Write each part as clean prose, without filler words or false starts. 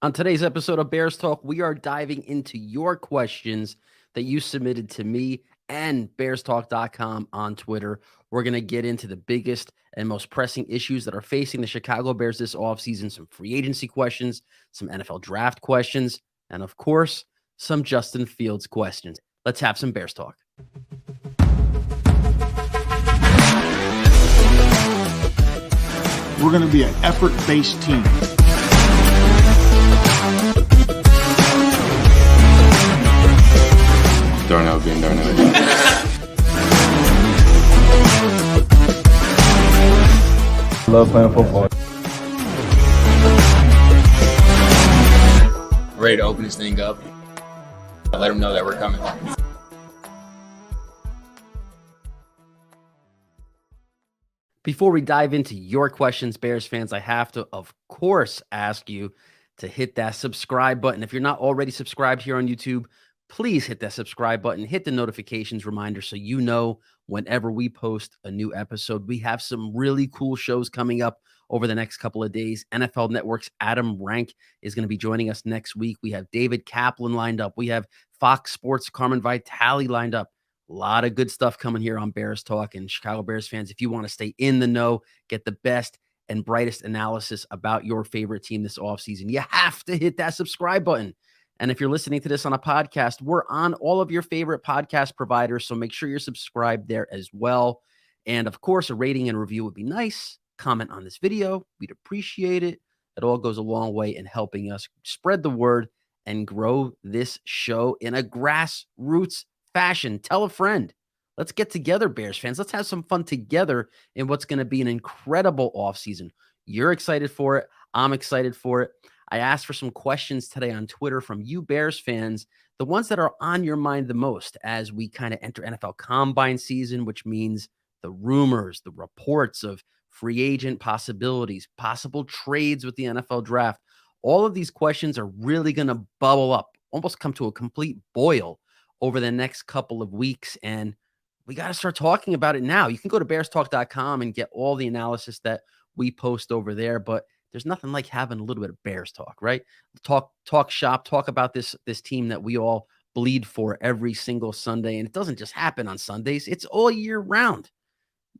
On today's episode of Bears Talk, we are diving into your questions that you submitted to me and bearstalk.com on Twitter. We're going to get into the biggest and most pressing issues that are facing the Chicago Bears this offseason, some free agency questions, some NFL draft questions, and of course, some Justin Fields questions. Let's have some Bears Talk. We're going to be an effort-based team. Darnell being Darnell. Love playing football. Ready to open this thing up. Let them know that we're coming. Before we dive into your questions, Bears fans, I have to, of course, ask you to hit that subscribe button. If you're not already subscribed here on YouTube, please hit that subscribe button, hit the notifications reminder so you know whenever we post a new episode. We have some really cool shows coming up over the next couple of days. NFL Network's Adam Rank is going to be joining us next week. We have David Kaplan lined up. We have Fox Sports' Carmen Vitale lined up. A lot of good stuff coming here on Bears Talk. And Chicago Bears fans, if you want to stay in the know, get the best and brightest analysis about your favorite team this offseason, you have to hit that subscribe button. And if you're listening to this on a podcast, we're on all of your favorite podcast providers, so make sure you're subscribed there as well. And of course, a rating and review would be nice. Comment on this video. We'd appreciate it. It all goes a long way in helping us spread the word and grow this show in a grassroots fashion. Tell a friend. Let's get together, Bears fans. Let's have some fun together in what's going to be an incredible offseason. You're excited for it. I'm excited for it. I asked for some questions today on Twitter from you Bears fans, the ones that are on your mind the most as we kind of enter NFL Combine season, which means the rumors, the reports of free agent possibilities, possible trades with the NFL draft. All of these questions are really going to bubble up, almost come to a complete boil over the next couple of weeks. And we got to start talking about it now. You can go to bearstalk.com and get all the analysis that we post over there. But there's nothing like having a little bit of Bears talk, right? Talk shop, talk about this team that we all bleed for every single Sunday. And it doesn't just happen on Sundays. It's all year round.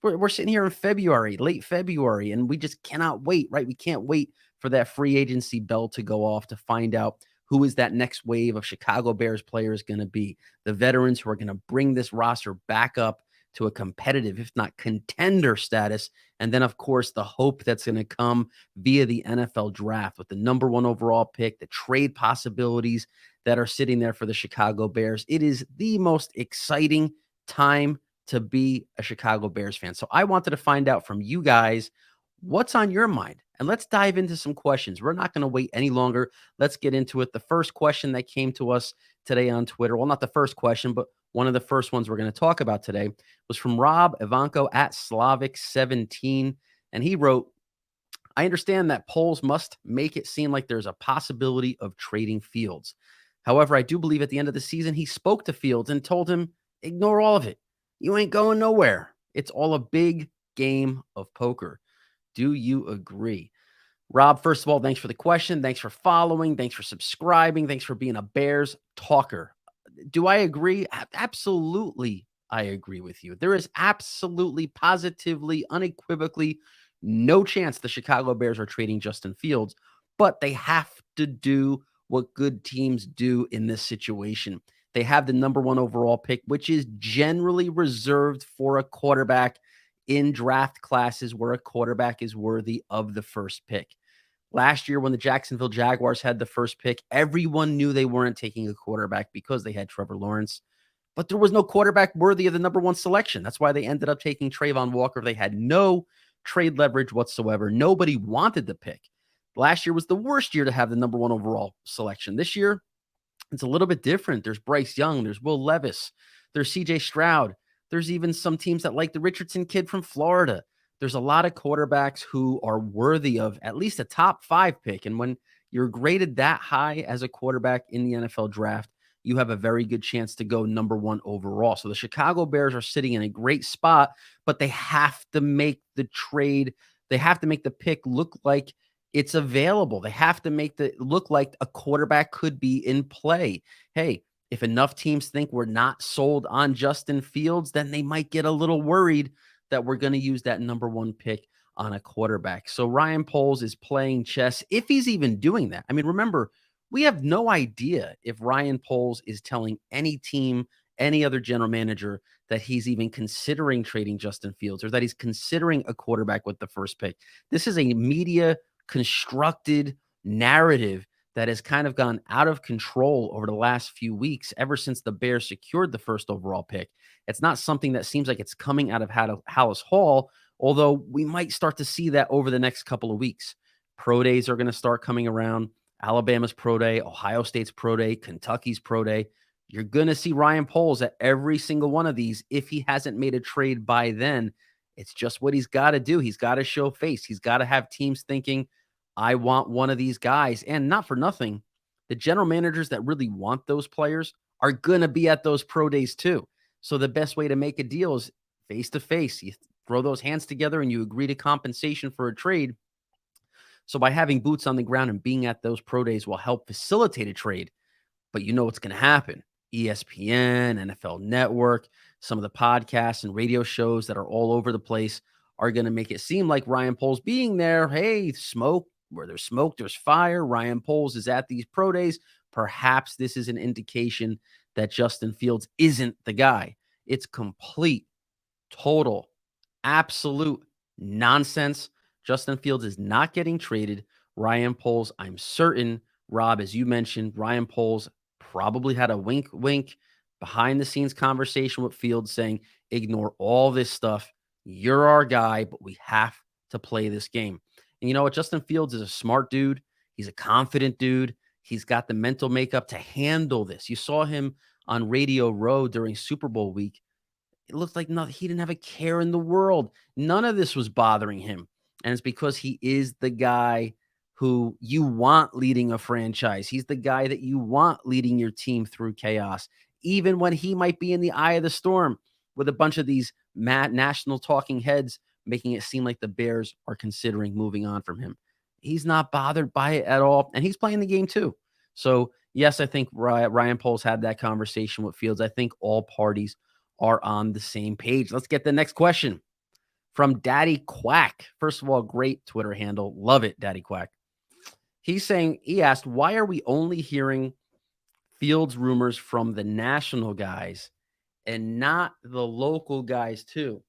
We're sitting here in February, late February, and we just cannot wait, right? We can't wait for that free agency bell to go off to find out who is that next wave of Chicago Bears players going to be, the veterans who are going to bring this roster back up to a competitive, if not contender status. And then, of course, the hope that's going to come via the NFL draft with the number 1 overall pick, the trade possibilities that are sitting there for the Chicago Bears. It is the most exciting time to be a Chicago Bears fan. So I wanted to find out from you guys what's on your mind. And let's dive into some questions. We're not going to wait any longer. Let's get into it. The first question that came to us today on Twitter, well, not the first question, but one of the first ones we're going to talk about today was from Rob Ivanko at Slavic17. And he wrote, I understand that polls must make it seem like there's a possibility of trading Fields. However, I do believe at the end of the season, he spoke to Fields and told him, ignore all of it. You ain't going nowhere. It's all a big game of poker. Do you agree? Rob, first of all, thanks for the question. Thanks for following. Thanks for subscribing. Thanks for being a Bears talker. Do I agree? Absolutely, I agree with you. There is absolutely, positively, unequivocally no chance the Chicago Bears are trading Justin Fields, but they have to do what good teams do in this situation. They have the number 1 overall pick, which is generally reserved for a quarterback in draft classes where a quarterback is worthy of the first pick. Last year, when the Jacksonville Jaguars had the first pick, everyone knew they weren't taking a quarterback because they had Trevor Lawrence, but there was no quarterback worthy of the number 1 selection. That's why they ended up taking Trayvon Walker. They had no trade leverage whatsoever. Nobody wanted the pick. Last year was the worst year to have the number 1 overall selection. This year, it's a little bit different. There's Bryce Young. There's Will Levis. There's CJ Stroud. There's even some teams that like the Richardson kid from Florida. There's a lot of quarterbacks who are worthy of at least a top 5 pick. And when you're graded that high as a quarterback in the NFL draft, you have a very good chance to go number 1 overall. So the Chicago Bears are sitting in a great spot, but they have to make the trade. They have to make the pick look like It's available. They have to make it look like a quarterback could be in play. Hey, if enough teams think we're not sold on Justin Fields, then they might get a little worried that we're going to use that number one pick on a quarterback. So Ryan Poles is playing chess, if he's even doing that. I mean, remember, we have no idea if Ryan Poles is telling any team, any other general manager that he's even considering trading Justin Fields or that he's considering a quarterback with the first pick. This is a media constructed narrative that has kind of gone out of control over the last few weeks, ever since the Bears secured the first overall pick. It's not something that seems like it's coming out of Hallis Hall, although we might start to see that over the next couple of weeks. Pro days are going to start coming around. Alabama's pro day, Ohio State's pro day, Kentucky's pro day. You're going to see Ryan Poles at every single one of these if he hasn't made a trade by then. It's just what he's got to do. He's got to show face. He's got to have teams thinking, I want one of these guys. And not for nothing, the general managers that really want those players are going to be at those pro days too. So the best way to make a deal is face to face. You throw those hands together and you agree to compensation for a trade. So by having boots on the ground and being at those pro days will help facilitate a trade. But you know what's going to happen. ESPN, NFL Network, some of the podcasts and radio shows that are all over the place are going to make it seem like Ryan Poles being there. Hey, smoke. Where there's smoke, there's fire. Ryan Poles is at these pro days. Perhaps this is an indication that Justin Fields isn't the guy. It's complete, total, absolute nonsense. Justin Fields is not getting traded. Ryan Poles, I'm certain, Rob, as you mentioned, Ryan Poles probably had a wink behind the scenes conversation with Fields saying, ignore all this stuff. You're our guy, but we have to play this game. And you know what? Justin Fields is a smart dude. He's a confident dude. He's got the mental makeup to handle this. You saw him on Radio Row during Super Bowl week. It looked like he didn't have a care in the world. None of this was bothering him. And it's because he is the guy who you want leading a franchise. He's the guy that you want leading your team through chaos, even when he might be in the eye of the storm with a bunch of these national talking heads making it seem like the Bears are considering moving on from him. He's not bothered by it at all, and he's playing the game too. So, yes, I think Ryan Poles had that conversation with Fields. I think all parties are on the same page. Let's get the next question from Daddy Quack. First of all, great Twitter handle. Love it, Daddy Quack. He asked, why are we only hearing Fields rumors from the national guys and not the local guys too?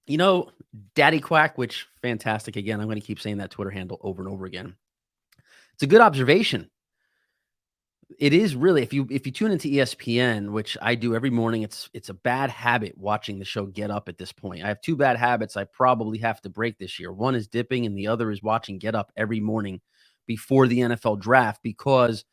You know, Daddy Quack, which fantastic. Again, I'm going to keep saying that Twitter handle over and over again. It's a good observation. It is really, if you tune into ESPN, which I do every morning, it's a bad habit watching the show Get Up at this point. I have two bad habits I probably have to break this year. One is dipping and the other is watching Get Up every morning before the NFL draft, because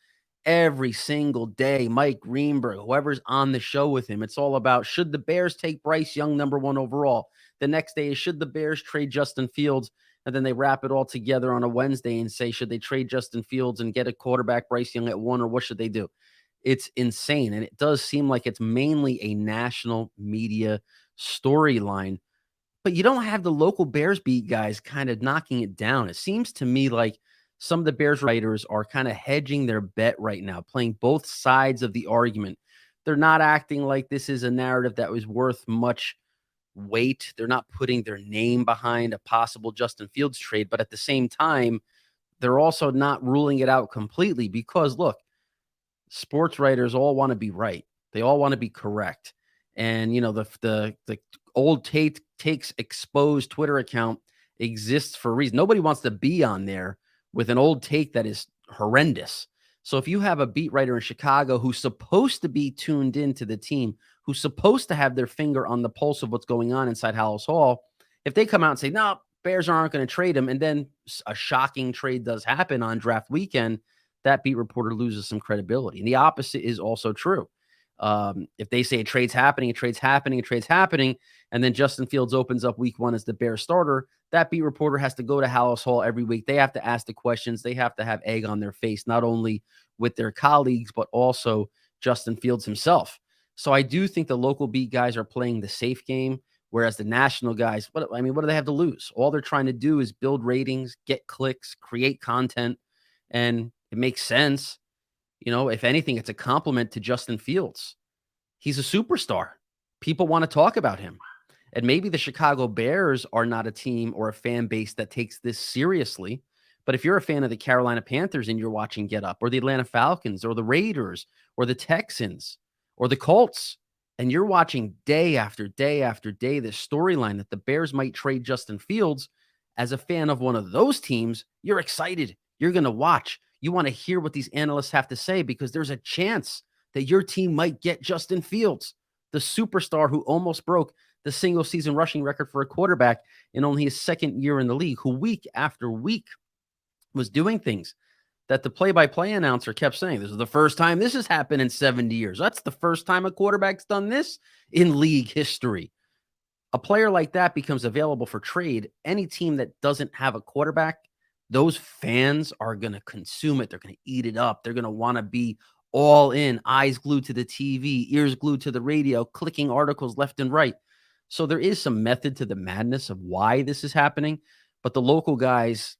every single day, Mike Greenberg, whoever's on the show with him, it's all about, should the Bears take Bryce Young number one overall? The next day is, should the Bears trade Justin Fields? And then they wrap it all together on a Wednesday and say, should they trade Justin Fields and get a quarterback, Bryce Young, at one, or what should they do? It's insane. And it does seem like it's mainly a national media storyline, but you don't have the local Bears beat guys kind of knocking it down. It seems to me like some of the Bears writers are kind of hedging their bet right now, playing both sides of the argument. They're not acting like this is a narrative that was worth much weight. They're not putting their name behind a possible Justin Fields trade, but at the same time, they're also not ruling it out completely, because look, sports writers all want to be right. They all want to be correct. And you know, the old takes exposed Twitter account exists for a reason. Nobody wants to be on there with an old take that is horrendous. So if you have a beat writer in Chicago who's supposed to be tuned into the team, who's supposed to have their finger on the pulse of what's going on inside Hallis Hall, if they come out and say, no, Bears aren't going to trade him, and then a shocking trade does happen on draft weekend, that beat reporter loses some credibility. And the opposite is also true. If they say a trade's happening, and then Justin Fields opens up week one as the Bears starter, that beat reporter has to go to Hallis Hall every week. They have to ask the questions. They have to have egg on their face, not only with their colleagues, but also Justin Fields himself. So I do think the local beat guys are playing the safe game Whereas the national guys, what do they have to lose? All they're trying to do is build ratings, get clicks, create content, and it makes sense. If anything, it's a compliment to Justin Fields. He's a superstar. People want to talk about him. And maybe the Chicago Bears are not a team or a fan base that takes this seriously. But if you're a fan of the Carolina Panthers and you're watching Get Up, or the Atlanta Falcons, or the Raiders, or the Texans, or the Colts, and you're watching day after day after day this storyline that the Bears might trade Justin Fields, as a fan of one of those teams, you're excited. You're going to watch. You want to hear what these analysts have to say because there's a chance that your team might get Justin Fields, the superstar who almost broke the single season rushing record for a quarterback in only his second year in the league, who week after week was doing things that the play-by-play announcer kept saying. This is the first time this has happened in 70 years. That's the first time a quarterback's done this in league history. A player like that becomes available for trade. Any team that doesn't have a quarterback, those fans are going to consume it. They're going to eat it up. They're going to want to be all in, eyes glued to the TV, ears glued to the radio, clicking articles left and right. So there is some method to the madness of why this is happening. But the local guys,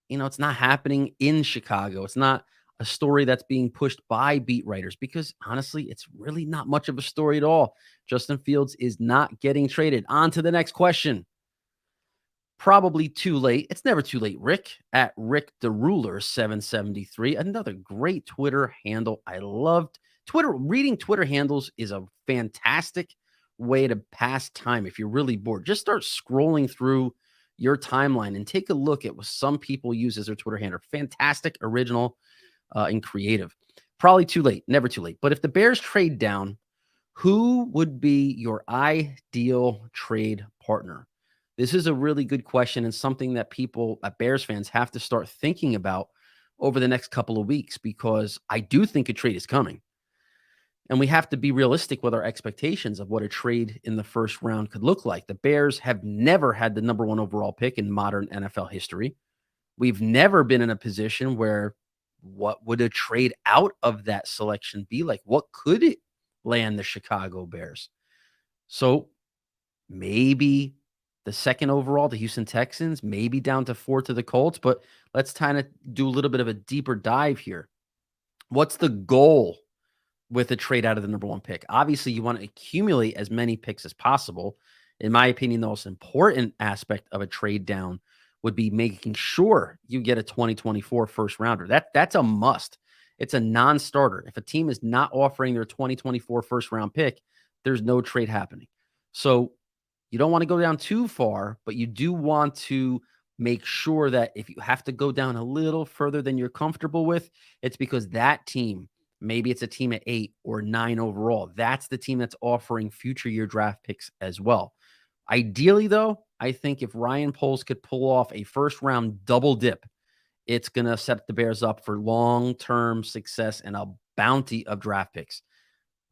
it's not happening in Chicago. It's not a story that's being pushed by beat writers because honestly, it's really not much of a story at all. Justin Fields is not getting traded. On to the next question. Probably too late. It's never too late, Rick, at Rick the Ruler 773. Another great Twitter handle. I loved Twitter. Reading Twitter handles is a fantastic way to pass time if you're really bored. Just start scrolling through your timeline and take a look at what some people use as their Twitter handle. Fantastic, original, and creative. Probably too late. Never too late. But if the Bears trade down, who would be your ideal trade partner? This is a really good question and something that people, Bears fans, have to start thinking about over the next couple of weeks because I do think a trade is coming. And we have to be realistic with our expectations of what a trade in the first round could look like. The Bears have never had the number 1 overall pick in modern NFL history. We've never been in a position where what would a trade out of that selection be like? What could it land the Chicago Bears? So maybe the 2nd overall, the Houston Texans, maybe down to 4 to the Colts. But let's kind of do a little bit of a deeper dive here. What's the goal with a trade out of the number 1 pick? Obviously, you want to accumulate as many picks as possible. In my opinion, the most important aspect of a trade down would be making sure you get a 2024 first rounder. That's a must. It's a non-starter. If a team is not offering their 2024 first round pick, there's no trade happening. So you don't want to go down too far, but you do want to make sure that if you have to go down a little further than you're comfortable with, it's because that team, maybe it's a team at 8 or 9 overall, that's the team that's offering future year draft picks as well. Ideally, though, I think if Ryan Poles could pull off a first round double dip, it's going to set the Bears up for long-term success and a bounty of draft picks.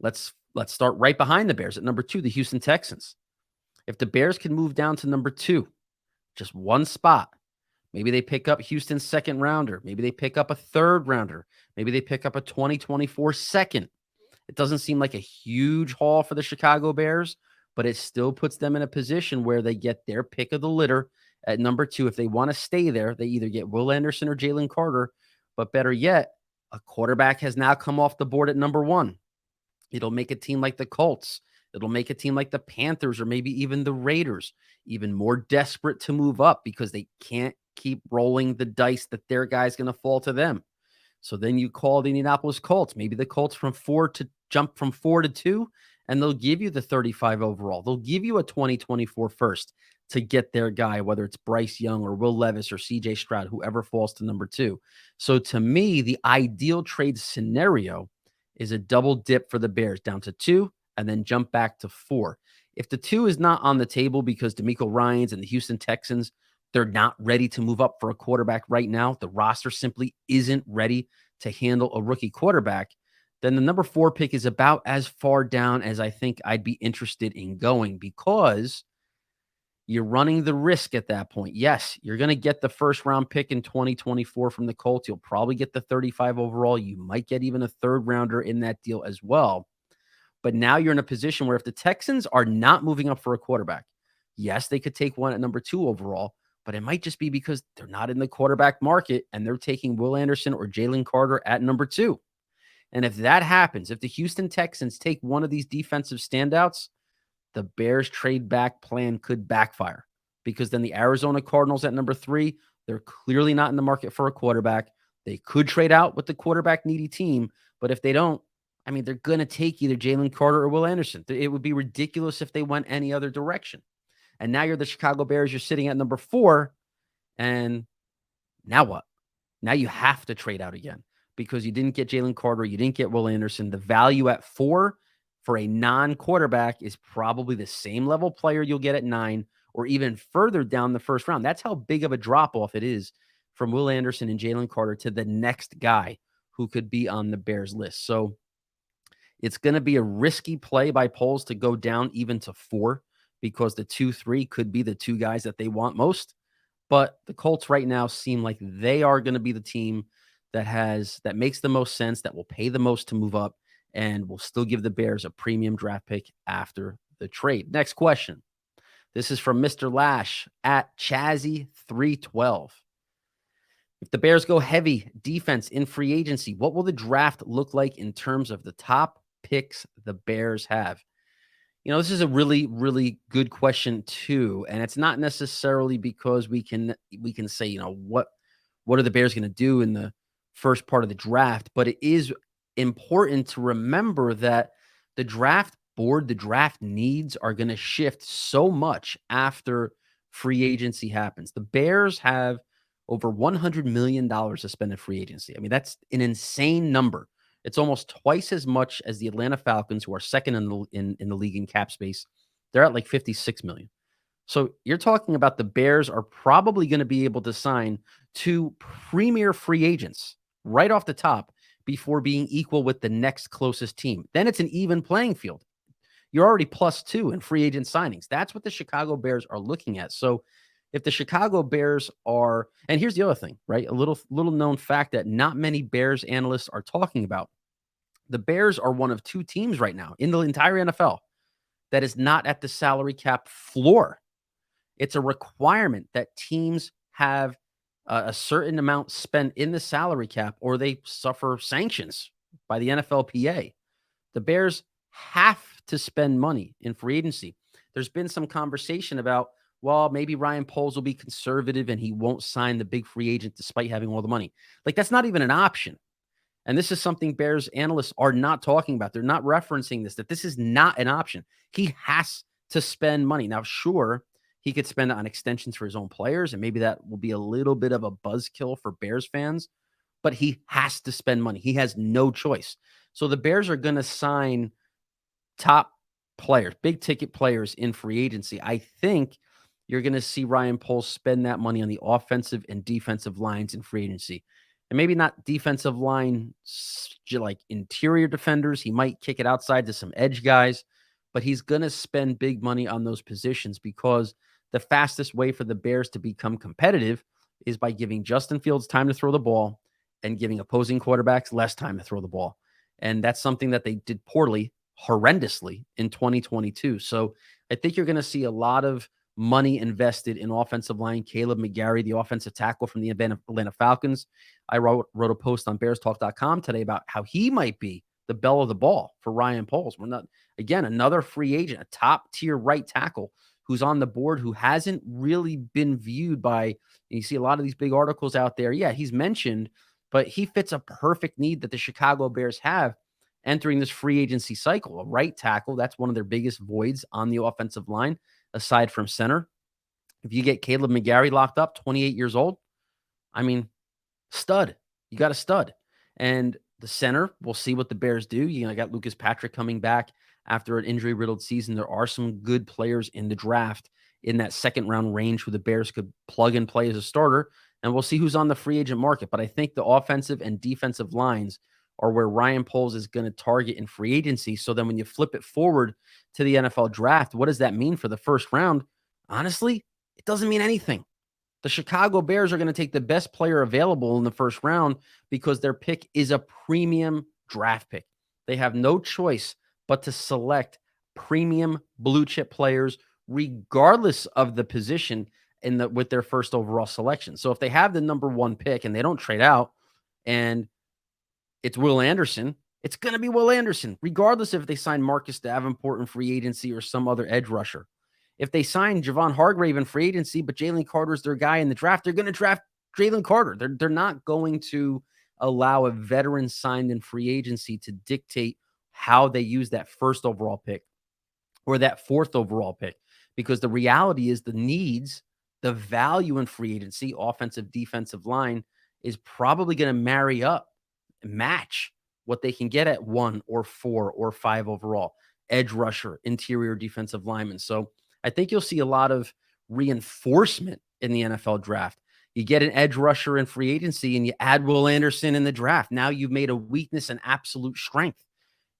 Let's start right behind the Bears at number 2, the Houston Texans. If the Bears can move down to number 2, just one spot, maybe they pick up Houston's 2nd rounder. Maybe they pick up a 3rd rounder. Maybe they pick up a 2024 2nd. It doesn't seem like a huge haul for the Chicago Bears, but it still puts them in a position where they get their pick of the litter at number 2. If they want to stay there, they either get Will Anderson or Jalen Carter, but better yet, a quarterback has now come off the board at number 1. It'll make a team like the Colts. It'll make a team like the Panthers or maybe even the Raiders even more desperate to move up because they can't keep rolling the dice that their guy's going to fall to them. So then you call the Indianapolis Colts. Maybe the Colts jump from 4 to 2, and they'll give you the 35 overall. They'll give you a 2024 first to get their guy, whether it's Bryce Young or Will Levis or CJ Stroud, whoever falls to number 2. So to me, the ideal trade scenario is a double dip for the Bears down to 2 and then jump back to 4. If the 2 is not on the table because DeMeco Ryans and the Houston Texans, they're not ready to move up for a quarterback right now, the roster simply isn't ready to handle a rookie quarterback, then the number 4 pick is about as far down as I think I'd be interested in going because you're running the risk at that point. Yes, you're going to get the first round pick in 2024 from the Colts. You'll probably get the 35 overall. You might get even a 3rd rounder in that deal as well. But now you're in a position where if the Texans are not moving up for a quarterback, Yes, they could take one at number 2 overall, but it might just be because they're not in the quarterback market and they're taking Will Anderson or Jalen Carter at number 2. And if that happens, if the Houston Texans take one of these defensive standouts, the Bears trade back plan could backfire because then the Arizona Cardinals at number 3, they're clearly not in the market for a quarterback. They could trade out with the quarterback needy team, but if they don't, I mean, they're going to take either Jalen Carter or Will Anderson. It would be ridiculous if they went any other direction. And now you're the Chicago Bears. You're sitting at number 4. And now what? Now you have to trade out again because you didn't get Jalen Carter. You didn't get Will Anderson. The value at 4 for a non-quarterback is probably the same level player you'll get at 9 or even further down the first round. That's how big of a drop-off it is from Will Anderson and Jalen Carter to the next guy who could be on the Bears list. So it's going to be a risky play by polls to go down even to 4 because the 2-3 could be the 2 guys that they want most. But the Colts right now seem like they are going to be the team that makes the most sense, that will pay the most to move up, and will still give the Bears a premium draft pick after the trade. Next question. This is from Mr. Lash at Chazzy312. If the Bears go heavy defense in free agency, what will the draft look like in terms of the top picks the Bears have? This is a really, really good question too. And it's not necessarily because we can say, what are the Bears going to do in the first part of the draft, but it is important to remember that the draft board, the draft needs are going to shift so much after free agency happens. The Bears have over $100 million to spend in free agency. I mean, that's an insane number. It's almost twice as much as the Atlanta Falcons, who are second in the league in cap space. They're at like 56 million. So you're talking about the Bears are probably going to be able to sign 2 premier free agents right off the top before being equal with the next closest team. Then it's an even playing field. You're already +2 in free agent signings. That's what the Chicago Bears are looking at. So if the Chicago Bears are, and here's the other thing, right? A little known fact that not many Bears analysts are talking about. The Bears are one of 2 teams right now in the entire NFL that is not at the salary cap floor. It's a requirement that teams have a certain amount spent in the salary cap or they suffer sanctions by the NFLPA. The Bears have to spend money in free agency. There's been some conversation about, well, maybe Ryan Poles will be conservative and he won't sign the big free agent despite having all the money. Like, that's not even an option. And this is something Bears analysts are not talking about. They're not referencing that this is not an option. He has to spend money. Now, sure, he could spend it on extensions for his own players, and maybe that will be a little bit of a buzzkill for Bears fans, but he has to spend money. He has no choice. So the Bears are going to sign top players, big ticket players in free agency. I think you're going to see Ryan Poles spend that money on the offensive and defensive lines in free agency. And maybe not defensive line, like interior defenders. He might kick it outside to some edge guys, but he's going to spend big money on those positions because the fastest way for the Bears to become competitive is by giving Justin Fields time to throw the ball and giving opposing quarterbacks less time to throw the ball. And that's something that they did poorly, horrendously in 2022. So I think you're going to see a lot of money invested in offensive line. Caleb McGarry, the offensive tackle from the Atlanta Falcons. I wrote a post on bearstalk.com today about how he might be the belle of the ball for Ryan Poles. We're not, again, another free agent, a top tier right tackle who's on the board, who hasn't really been viewed by, you see a lot of these big articles out there. Yeah, he's mentioned, but he fits a perfect need that the Chicago Bears have entering this free agency cycle. A right tackle, that's one of their biggest voids on the offensive line, aside from center. If you get Caleb McGarry locked up, 28 years old, I mean, stud. You got a stud. And the center, we'll see what the Bears do. You know, I got Lucas Patrick coming back after an injury-riddled season. There are some good players in the draft in that second-round range who the Bears could plug and play as a starter, and we'll see who's on the free agent market. But I think the offensive and defensive lines are where Ryan Poles is going to target in free agency. So then when you flip it forward to the NFL draft, what does that mean for the first round? Honestly, it doesn't mean anything. The Chicago Bears are going to take the best player available in the first round because their pick is a premium draft pick. They have no choice but to select premium blue chip players regardless of the position with their first overall selection. So if they have the number 1 pick and they don't trade out and it's Will Anderson, it's going to be Will Anderson, regardless if they sign Marcus Davenport in free agency or some other edge rusher. If they sign Javon Hargrave in free agency, but Jalen Carter's their guy in the draft, they're going to draft Jalen Carter. They're not going to allow a veteran signed in free agency to dictate how they use that first overall pick or that 4th overall pick, because the reality is the needs, the value in free agency, offensive, defensive line, is probably going to match what they can get at 1 or 4 or 5 overall. Edge rusher, interior defensive lineman. So I think you'll see a lot of reinforcement in the NFL draft. You get an edge rusher in free agency and you add Will Anderson in the draft. Now you've made a weakness an absolute strength.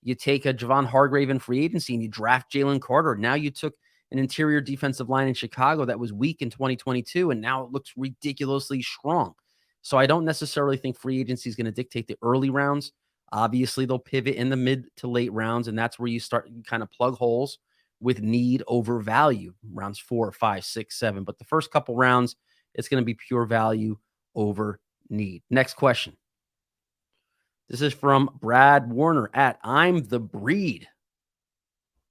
You take a Javon Hargrave in free agency and you draft Jalen Carter. Now you took an interior defensive line in Chicago that was weak in 2022, and now it looks ridiculously strong. So I don't necessarily think free agency is going to dictate the early rounds. Obviously, they'll pivot in the mid to late rounds, and that's where you start kind of plug holes with need over value, rounds 4, 5, 6, 7. But the first couple rounds, it's going to be pure value over need. Next question. This is from Brad Warner at I'm the Breed.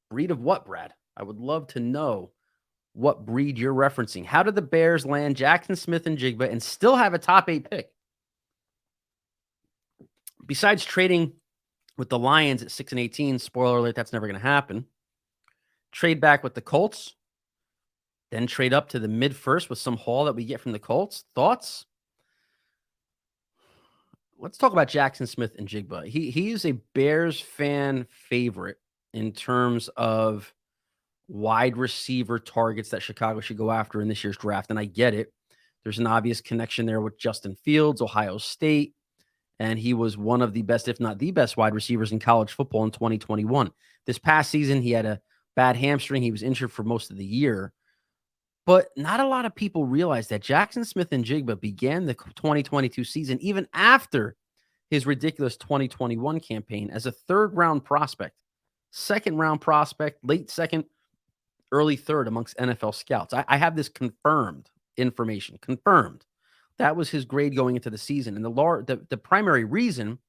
Breed of what, Brad? I would love to know what breed you're referencing. How did the Bears land Jackson Smith and Jigba and still have a top 8 pick? Besides trading with the Lions at 6 and 18, spoiler alert, that's never going to happen. Trade back with the Colts, then trade up to the mid-first with some haul that we get from the Colts. Thoughts? Let's talk about Jackson Smith and Jigba. He is a Bears fan favorite in terms of wide receiver targets that Chicago should go after in this year's draft, and I get it. There's an obvious connection there with Justin Fields, Ohio State, and he was one of the best, if not the best, wide receivers in college football in 2021. This past season, he had a bad hamstring. He was injured for most of the year. But not a lot of people realize that Jackson Smith and Jigba began the 2022 season, even after his ridiculous 2021 campaign, as a 3rd-round prospect, 2nd-round prospect, late 2nd, early 3rd amongst NFL scouts. I have this confirmed information, confirmed. That was his grade going into the season. And the primary reason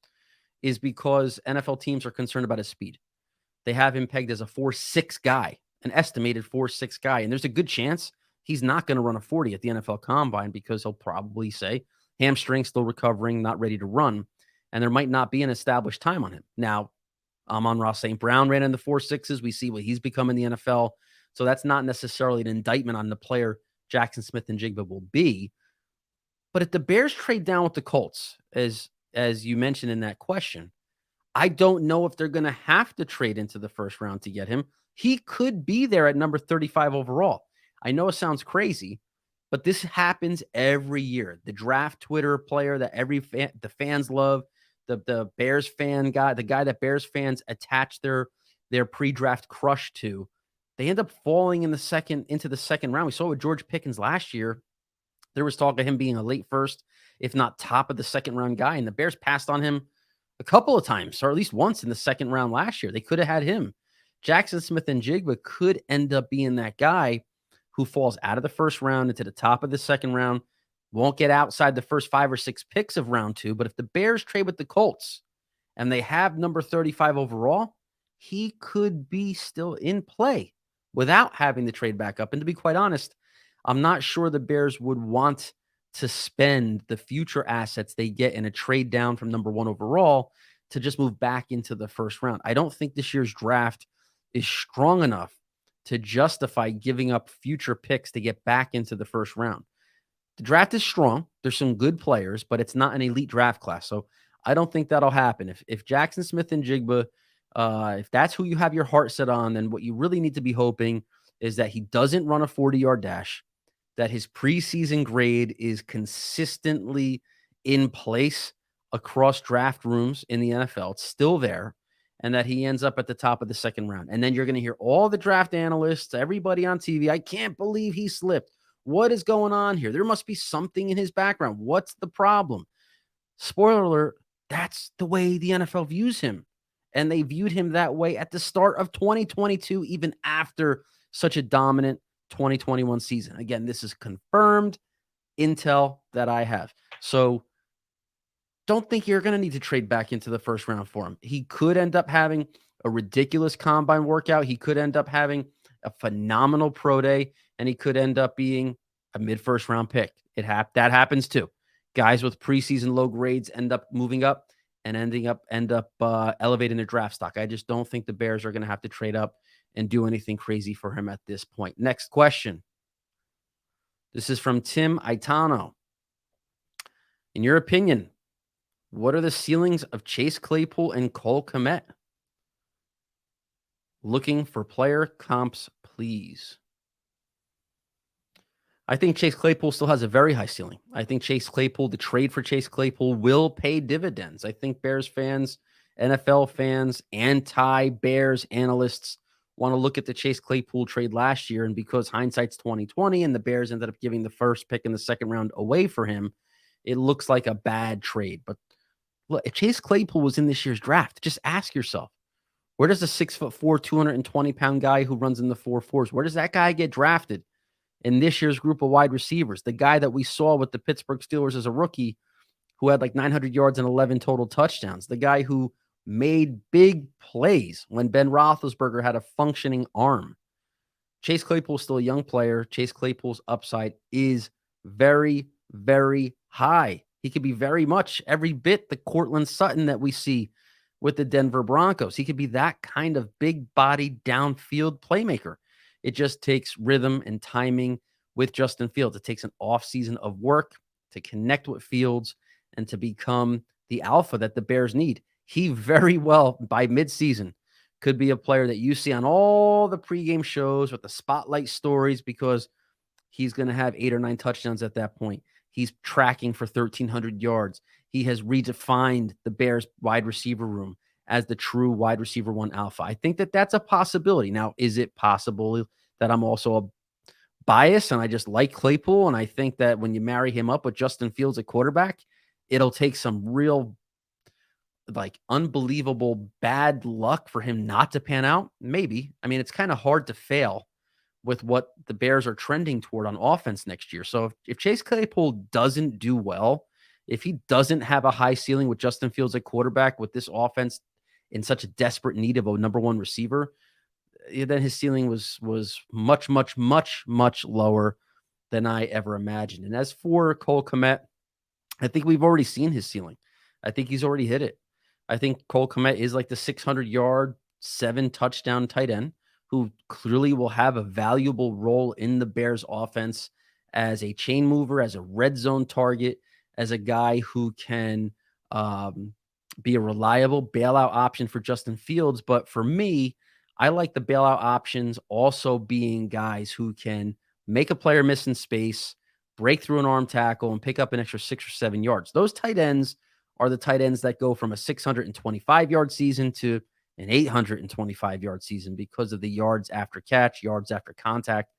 is because NFL teams are concerned about his speed. They have him pegged as a 4.6 guy, an estimated 4.6 guy. And there's a good chance he's not going to run a 40 at the NFL Combine, because he'll probably say hamstring, still recovering, not ready to run. And there might not be an established time on him. Now, Amon-Ra St. Brown ran in the 4.6s. We see what he's become in the NFL. So that's not necessarily an indictment on the player Jackson Smith and Jigba will be. But if the Bears trade down with the Colts, as you mentioned in that question, I don't know if they're going to have to trade into the 1st round to get him. He could be there at number 35 overall. I know it sounds crazy, but this happens every year. The draft Twitter player that the fans love, the Bears fan guy, the guy that Bears fans attach their pre-draft crush to, they end up falling into the 2nd round. We saw with George Pickens last year. There was talk of him being a late 1st, if not top of the 2nd round guy, and the Bears passed on him a couple of times, or at least once in the 2nd round last year. They could have had him. Jackson Smith and Jigba could end up being that guy who falls out of the 1st round into the top of the 2nd round, won't get outside the first 5 or 6 picks of round 2. But if the Bears trade with the Colts and they have number 35 overall, he could be still in play without having to trade back up. And to be quite honest, I'm not sure the Bears would want to spend the future assets they get in a trade down from number 1 overall to just move back into the 1st round. I don't think this year's draft is strong enough to justify giving up future picks to get back into the 1st round. The draft is strong. There's some good players, but it's not an elite draft class. So I don't think that'll happen. If Jackson Smith and Jigba, if that's who you have your heart set on, then what you really need to be hoping is that he doesn't run a 40-yard dash, that his preseason grade is consistently in place across draft rooms in the NFL. It's still there, and that he ends up at the top of the 2nd round. And then you're going to hear all the draft analysts, everybody on TV, I can't believe he slipped. What is going on here? There must be something in his background. What's the problem? Spoiler alert, that's the way the NFL views him. And they viewed him that way at the start of 2022, even after such a dominant 2021 season. Again, this is confirmed intel that I have. So don't think you're going to need to trade back into the first round for him. He could end up having a ridiculous combine workout. He could end up having a phenomenal pro day, and he could end up being a mid-first round pick. That happens too. Guys with preseason low grades end up moving up and end up elevating their draft stock. I just don't think the Bears are going to have to trade up and do anything crazy for him at this point. Next question. This is from Tim Itano. In your opinion, what are the ceilings of Chase Claypool and Cole Kmet? Looking for player comps, please. I think Chase Claypool still has a very high ceiling. I think the trade for Chase Claypool will pay dividends. I think Bears fans, NFL fans, anti-Bears analysts want to look at the Chase Claypool trade last year, and because hindsight's 2020 and the Bears ended up giving the first pick in the second round away for him, it looks like a bad trade. But look, if Chase Claypool was in this year's draft, just ask yourself, where does a 6'4", 220-pound guy who runs in the 4.4s, where does that guy get drafted in this year's group of wide receivers? The guy that we saw with the Pittsburgh Steelers as a rookie who had like 900 yards and 11 total touchdowns. The guy who made big plays when Ben Roethlisberger had a functioning arm. Chase Claypool is still a young player. Chase Claypool's upside is very, very high. He could be very much every bit the Cortland Sutton that we see with the Denver Broncos. He could be that kind of big-bodied downfield playmaker. It just takes rhythm and timing with Justin Fields. It takes an offseason of work to connect with Fields and to become the alpha that the Bears need. He very well, by midseason, could be a player that you see on all the pregame shows with the spotlight stories because he's going to have 8 or 9 touchdowns at that point. He's tracking for 1,300 yards. He has redefined the Bears wide receiver room as the true wide receiver one alpha. I think that that's a possibility. Now, is it possible that I'm also a bias and I just like Claypool, and I think that when you marry him up with Justin Fields at quarterback, it'll take some real unbelievable bad luck for him not to pan out? Maybe. I mean, it's kind of hard to fail with what the Bears are trending toward on offense next year. So if Chase Claypool doesn't do well, if he doesn't have a high ceiling with Justin Fields at quarterback with this offense in such a desperate need of a number one receiver, then his ceiling was much, much, much, much lower than I ever imagined. And as for Cole Kmet, I think we've already seen his ceiling. I think he's already hit it. I think Cole Kmet is like the 600-yard, 7-touchdown tight end who clearly will have a valuable role in the Bears offense as a chain mover, as a red zone target, as a guy who can be a reliable bailout option for Justin Fields. But for me, I like the bailout options also being guys who can make a player miss in space, break through an arm tackle, and pick up an extra 6 or 7 yards. Those tight ends are the tight ends that go from a 625-yard season to an 825-yard season because of the yards after catch, yards after contact.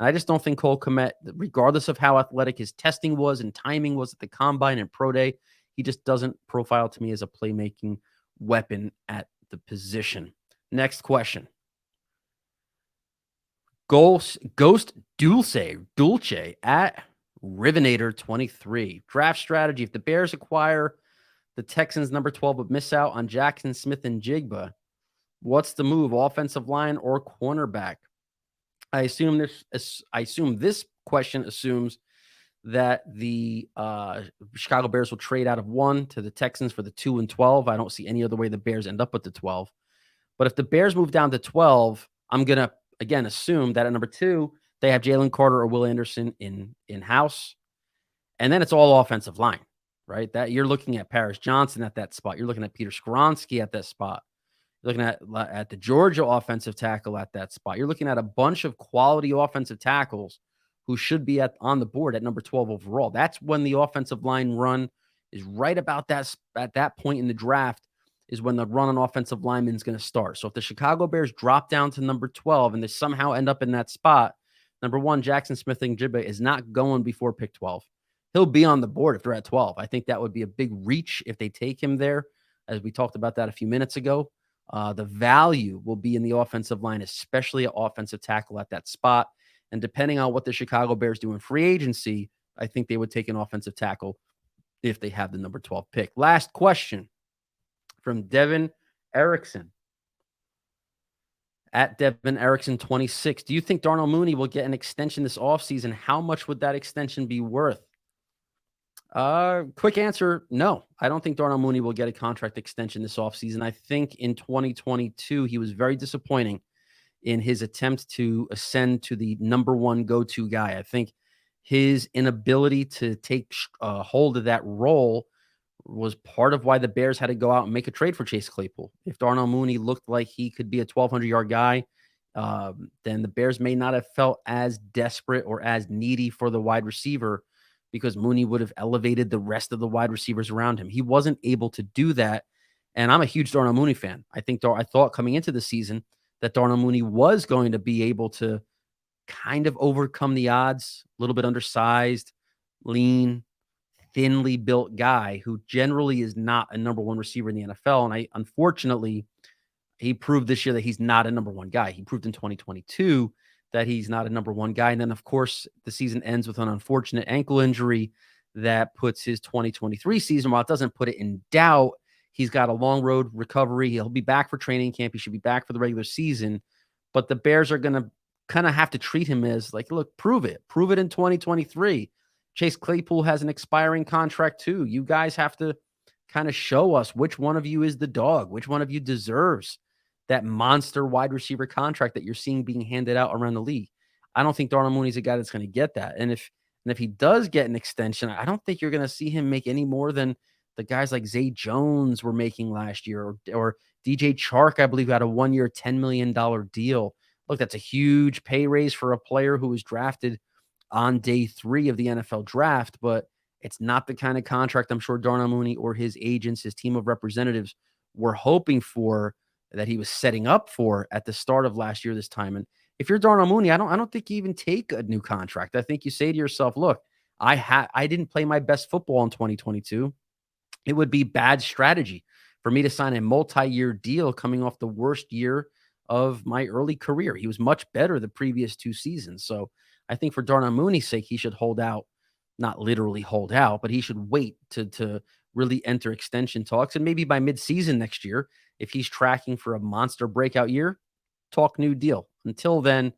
And I just don't think Cole Kmet, regardless of how athletic his testing was and timing was at the combine and pro day, he just doesn't profile to me as a playmaking weapon at the position. Next question. Ghost Dulce at Rivenator 23. Draft strategy. If the Bears acquire the Texans number 12 but miss out on Jackson Smith and Jigba, what's the move? Offensive line or cornerback? I assume this question assumes that the Chicago Bears will trade out of 1 to the Texans for the 2 and 12. I don't see any other way the Bears end up with the 12. But if the Bears move down to 12, I'm going to, again, assume that at number 2, they have Jalen Carter or Will Anderson in-house. And then it's all offensive line, right? That you're looking at Paris Johnson at that spot. You're looking at Peter Skoronski at that spot. You're looking at the Georgia offensive tackle at that spot. You're looking at a bunch of quality offensive tackles who should be on the board at number 12 overall. That's when the offensive line run is right about that. At that point in the draft is when the run on offensive lineman is going to start. So if the Chicago Bears drop down to number 12 and they somehow end up in that spot, number 1, Jackson Smith and Jigba is not going before pick 12. He'll be on the board if they're at 12. I think that would be a big reach if they take him there, as we talked about that a few minutes ago. The value will be in the offensive line, especially at offensive tackle at that spot. And depending on what the Chicago Bears do in free agency, I think they would take an offensive tackle if they have the number 12 pick. Last question from Devin Erickson. At Devin Erickson 26. Do you think Darnell Mooney will get an extension this offseason? How much would that extension be worth? Quick answer, no. I don't think Darnell Mooney will get a contract extension this offseason. I think in 2022, he was very disappointing in his attempt to ascend to the number one go-to guy. I think his inability to take hold of that role was part of why the Bears had to go out and make a trade for Chase Claypool. If Darnell Mooney looked like he could be a 1,200-yard guy, then the Bears may not have felt as desperate or as needy for the wide receiver because Mooney would have elevated the rest of the wide receivers around him. He wasn't able to do that, and I'm a huge Darnell Mooney fan. I thought coming into the season that Darnell Mooney was going to be able to kind of overcome the odds, a little bit undersized, lean, thinly built guy who generally is not a number one receiver in the NFL. And unfortunately, he proved this year that he's not a number one guy. He proved in 2022 that he's not a number one guy. And then, of course, the season ends with an unfortunate ankle injury that puts his 2023 season, while it doesn't put it in doubt, he's got a long road recovery. He'll be back for training camp. He should be back for the regular season. But the Bears are going to kind of have to treat him as like, look, prove it. Prove it in 2023. Chase Claypool has an expiring contract too. You guys have to kind of show us which one of you is the dog, which one of you deserves that monster wide receiver contract that you're seeing being handed out around the league. I don't think Darnell Mooney's a guy that's going to get that. And if he does get an extension, I don't think you're going to see him make any more than the guys like Zay Jones were making last year, or DJ Chark, I believe, got a 1-year, $10 million deal. Look, that's a huge pay raise for a player who was drafted on day 3 of the NFL draft, but it's not the kind of contract I'm sure Darnell Mooney or his agents, his team of representatives, were hoping for, that he was setting up for at the start of last year this time. And if you're Darnell Mooney, I don't think you even take a new contract. I think you say to yourself, look, I didn't play my best football in 2022. It would be bad strategy for me to sign a multi-year deal coming off the worst year of my early career. He was much better the previous 2 seasons. So I think for Darnell Mooney's sake, he should hold out, not literally hold out, but he should wait to really enter extension talks. And maybe by midseason next year, if he's tracking for a monster breakout year, talk new deal. Until then,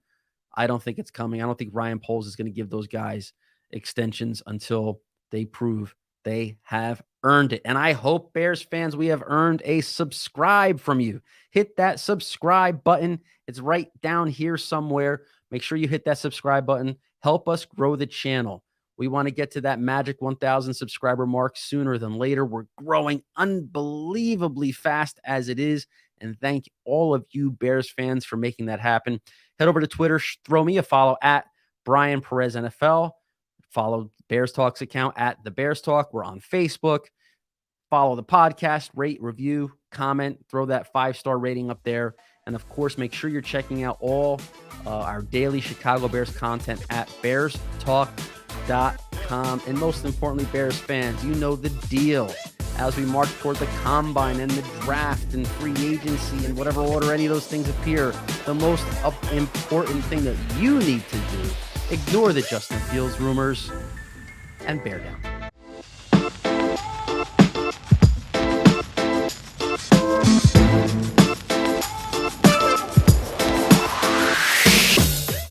I don't think it's coming. I don't think Ryan Poles is going to give those guys extensions until they prove they have earned it. And I hope, Bears fans, we have earned a subscribe from you. Hit that subscribe button. It's right down here somewhere. Make sure you hit that subscribe button. Help us grow the channel. We want to get to that magic 1,000 subscriber mark sooner than later. We're growing unbelievably fast as it is. And thank all of you Bears fans for making that happen. Head over to Twitter. Throw me a follow at Bryan Perez NFL. Follow Bears Talk's account at The Bears Talk. We're on Facebook. Follow the podcast, rate, review, comment, throw that 5-star rating up there. And of course, make sure you're checking out all our daily Chicago Bears content at bearstalk.com. And most importantly, Bears fans, you know the deal. As we march toward the combine and the draft and free agency and whatever order any of those things appear, the most important thing that you need to do, ignore the Justin Fields rumors and bear down.